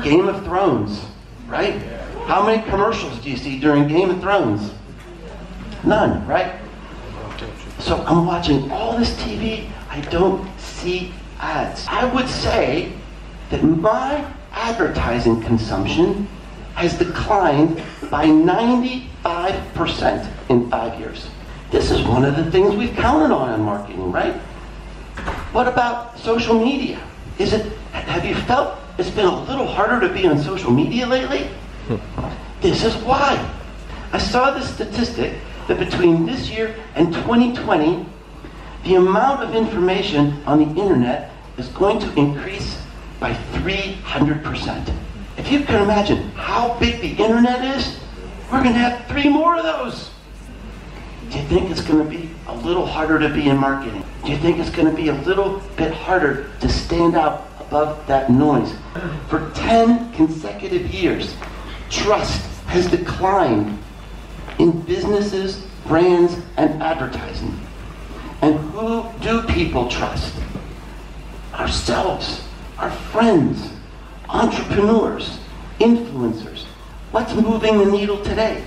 Game of Thrones, right? How many commercials do you see during Game of Thrones? None, right? So I'm watching all this TV, I don't see ads. I would say that my advertising consumption has declined by 95% in 5 years. This is one of the things we've counted on marketing, right? What about social media? Have you felt it's been a little harder to be on social media lately? This is why. I saw this statistic that between this year and 2020, the amount of information on the internet is going to increase by 300%. If you can imagine how big the internet is, we're going to have 3 more of those. Do you think it's going to be a little harder to be in marketing? Do you think it's going to be a little bit harder to stand out above that noise? For 10 consecutive years, trust has declined in businesses, brands, and advertising. And who do people trust? Ourselves, our friends, entrepreneurs, influencers. What's moving the needle today?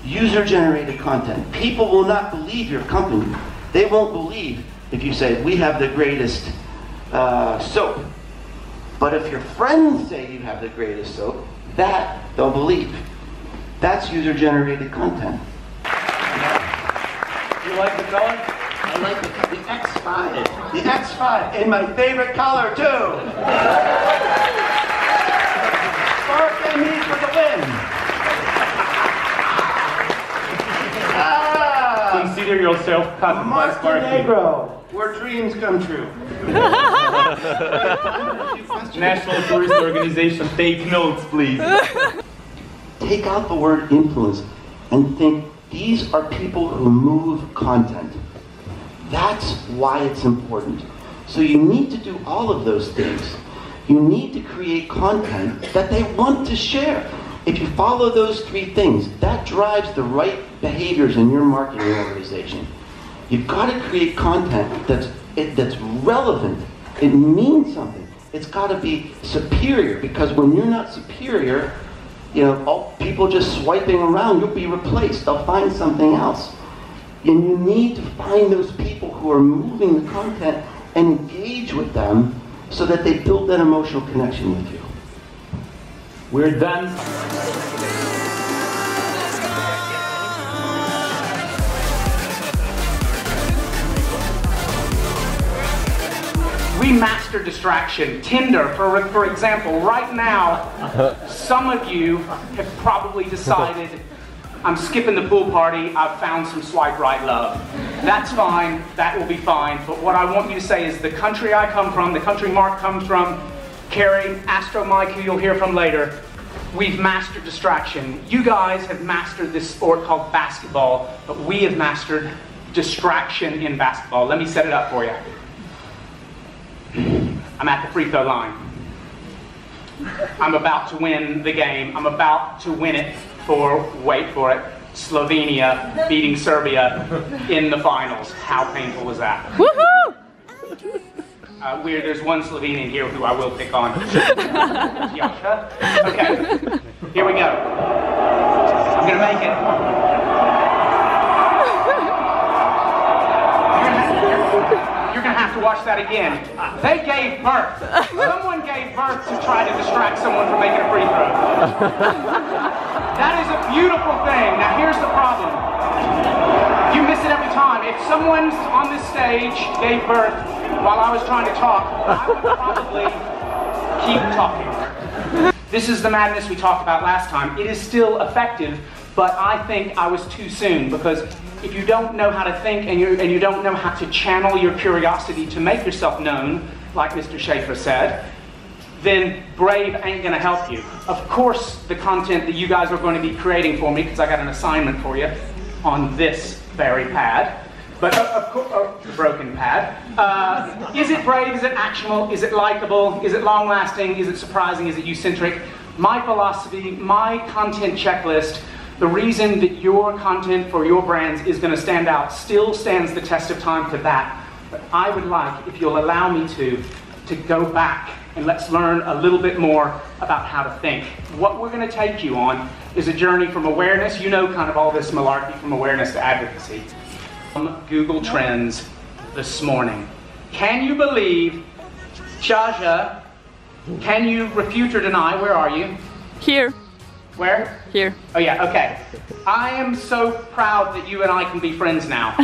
User-generated content. People will not believe your company. They won't believe if you say, we have the greatest soap. But if your friends say you have the greatest soap, that they'll believe. That's user-generated content. You like the color? I like the X5. The X5, in my favorite color too. Sparkling me for the win. Consider yourself cut by sparkling. Montenegro, where dreams come true. National Tourist Organization, take notes, please. Take out the word influence and think, these are people who move content. That's why it's important. So you need to do all of those things. You need to create content that they want to share. If you follow those 3 things, that drives the right behaviors in your marketing organization. You've got to create content that's relevant. It means something. It's got to be superior, because when you're not superior, all people just swiping around, you'll be replaced. They'll find something else. And you need to find those people who are moving the content and engage with them so that they build that emotional connection with you. We're done. We master distraction. Tinder, for example, right now, some of you have probably decided, I'm skipping the pool party, I've found some swipe right love. That's fine, that will be fine, but what I want you to say is the country I come from, the country Mark comes from, Kerry, Astro Mike, who you'll hear from later, we've mastered distraction. You guys have mastered this sport called basketball, but we have mastered distraction in basketball. Let me set it up for you. I'm at the free throw line. I'm about to win the game. I'm about to win it for, wait for it, Slovenia beating Serbia in the finals. How painful was that? Woohoo! There's one Slovenian here who I will pick on. Yasha. Okay, here we go. I'm gonna make it. You're gonna have to watch that again. They gave birth. Someone gave birth to try to distract someone from making a free throw. That is a beautiful thing. Now here's the problem. You miss it every time. If someone on this stage gave birth while I was trying to talk, I would probably keep talking. This is the madness we talked about last time. It is still effective, but I think I was too soon, because if you don't know how to think and you don't know how to channel your curiosity to make yourself known, like Mr. Schaefer said, then Brave ain't going to help you. Of course, the content that you guys are going to be creating for me, because I got an assignment for you on this very pad, but broken pad. Is it brave? Is it actionable? Is it likable? Is it long-lasting? Is it surprising? Is it you-centric? My philosophy, my content checklist, the reason that your content for your brands is going to stand out still stands the test of time for that. But I would like, if you'll allow me to go back and let's learn a little bit more about how to think. What we're going to take you on is a journey from awareness, you know, kind of all this malarkey from awareness to advocacy. Google Trends this morning. Can you believe, Jaja, can you refute or deny, where are you? Here. Where? Here. Oh yeah, okay. I am so proud that you and I can be friends now.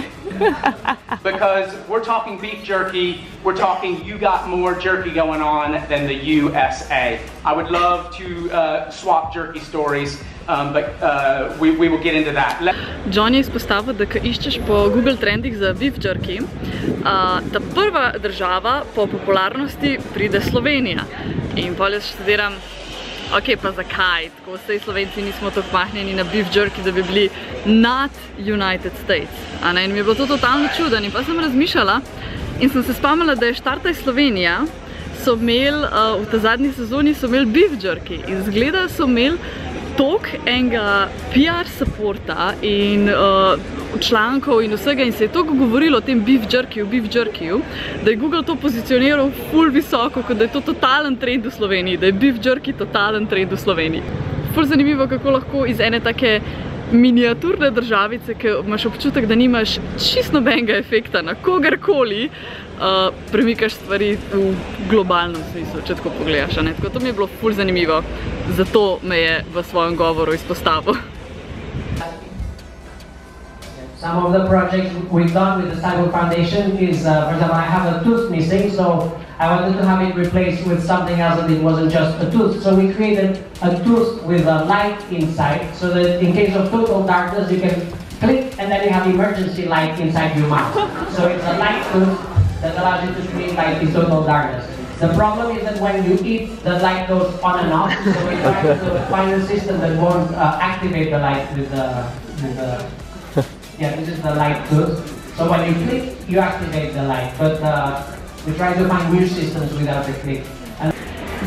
Because we're talking beef jerky, we're talking you got more jerky going on than the USA. I would love to swap jerky stories, but we will get into that. Jon je izpostavil, da ko iščeš po Google trendih za beef jerky, ta prva država po popularnosti pride Slovenija. In potem jaz študiram, ok, pa zakaj? Tako vsej Slovenci nismo tako mahnjeni na beef jerky, da bi bili nad United States. In mi je bilo to totalno čuden. In pa sem razmišljala in sem se spomnila, da je Štartaj Slovenija so imeli, v ta zadnji sezoni so imeli beef jerky. In zgleda so imeli toliko enega PR supporta in člankov in vsega in se je toliko govorilo o tem beef jerkyju, da je Google to pozicioniral ful visoko, kot da je to totalen trend v Sloveniji, da je beef jerky totalen trend v Sloveniji. Ful zanimivo, kako lahko iz ene take miniaturne državice, ki imaš občutek, da nimaš čisto nobenega efekta na kogarkoli, premikaš stvari v globalnem smislu, če tako pogledaš. Tako to mi je bilo ful zanimivo, zato me je v svojem govoru izpostavil. Some of the projects we've done with the Cyber Foundation is, for example, I have a tooth missing, so I wanted to have it replaced with something else that it wasn't just a tooth. So we created a tooth with a light inside, so that in case of total darkness, you can click and then you have emergency light inside your mouth. So it's a light tooth that allows you to create light in total darkness. The problem is that when you eat, the light goes on and off, so we try to find a system that won't activate the light with the yeah, this is the light tooth. So when you click, you activate the light, but we try to find new systems without the click.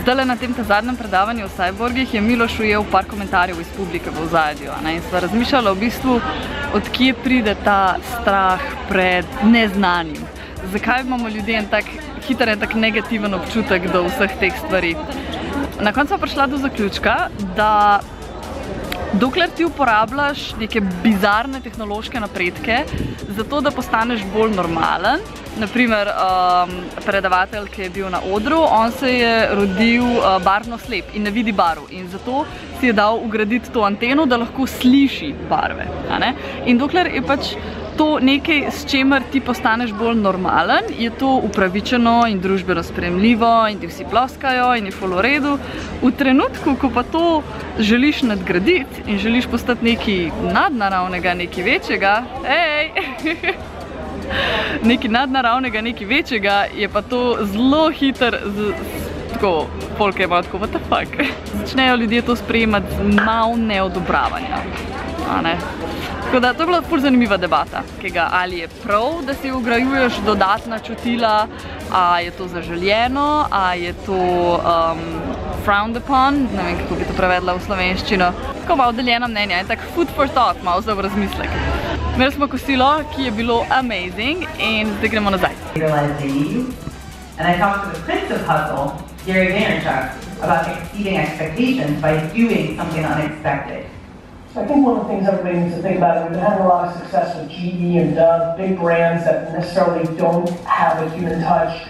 Zdajle na tem zadnjem predavanju o cyborgih je Miloš ujel par komentarjev iz publike v ozadju. In sva razmišljala v bistvu, od kje pride ta strah pred neznanim. Zakaj imamo ljudje en tak hiter, en tak negativen občutek do vseh teh stvari. Na koncu sva prišla do zaključka, da dokler ti uporabljaš neke bizarne tehnološke napredke zato, da postaneš bolj normalen, naprimer predavatelj, ki je bil na odru, on se je rodil barvno slep in ne vidi barv in zato si je dal vgraditi to anteno, da lahko sliši barve. In dokler je pač to nekaj, s čemer ti postaneš bolj normalen, je to upravičeno in družbeno sprejemljivo in ti vsi ploskajo in je ful v redu. V trenutku, ko pa to želiš nadgraditi in želiš postati nekaj nadnaravnega, nekaj večjega, nekaj nadnaravnega, nekaj večjega, je pa to zelo hiter, tako, folk je malo tako, what the fuck. Začnejo ljudje to sprejemati z malo neodobravanja. Tako da, to je bila ful zanimiva debata, ali je prav, da si vgrajuješ dodatna čutila, a je to zaželjeno, a je to frowned upon, ne vem, kako bi to prevedla v slovenščino. Tako malo deljena mnenja, in tak food for thought, malo za v razmislek. Imeli smo kosilo, ki je bilo amazing in zdaj gremo nazaj. And I talked to the prince of hustle, Gary Vaynerchuk, about exceeding expectations by doing something unexpected. I think one of the things everybody needs to think about is we've been having a lot of success with GE and Dove, big brands that necessarily don't have a human touch.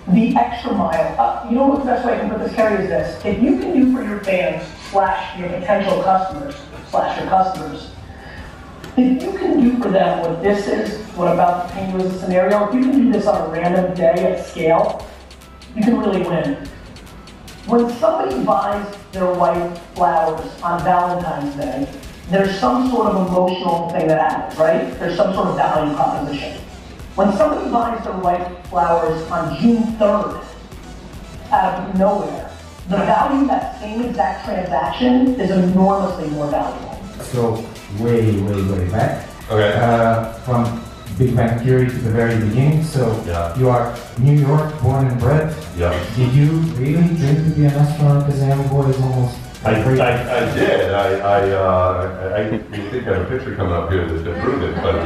The extra mile, you know what the best way I can put this, Kerry, is this. If you can do for your fans / your potential customers / your customers, if you can do for them what this is, what I'm about to paint you as a scenario, if you can do this on a random day at scale, you can really win. When somebody buys their white flowers on Valentine's Day, there's some sort of emotional thing that happens, right? There's some sort of value proposition. When somebody buys their white flowers on June 3rd, out of nowhere, the value of that same exact transaction is enormously more valuable. Let's go way back. Okay. From Big Bang Theory to the very beginning. So you are New York, born and bred. Yeah. Did you really dream to be an astronaut? Because everyone is almost. I did. I think I have a picture coming up here that proved it. But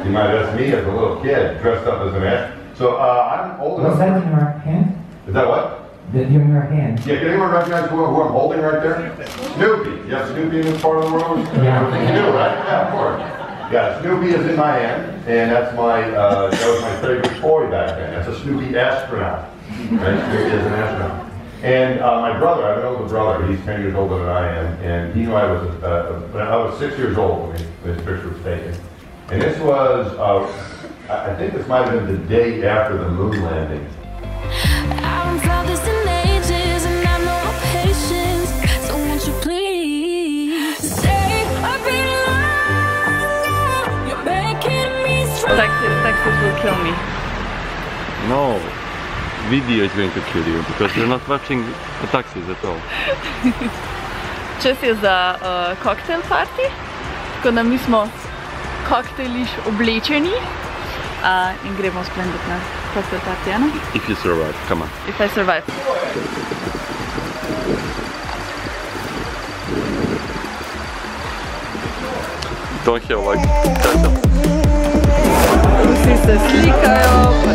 you might ask me as a little kid dressed up as an astronaut. So I'm old enough. Was that in your hand? Is that what? That you're in your hand. Yeah, can anyone recognize who I'm holding right there? Snoopy. You have Snoopy in this part of the world? Yeah. You do, right? Yeah, of course. Yeah, Snoopy is in my hand, and that's my, that was my favorite toy back then. That's a Snoopy astronaut. Right? Snoopy is an astronaut. And my brother, I have an older brother, he's 10 years older than I am, and he knew I was 6 years old when this picture was taken. And this was, I think this might have been the day after the moon landing. Taxes will kill me. No, video is going to kill you because you're not watching the taxis at all. Čas je za cocktail party, tako da mi smo koktejliš oblečeni in gremo splenditi na cocktail party, ano? If you survive, come on. If I survive. Don't have like that. Vsi se slikajo, pa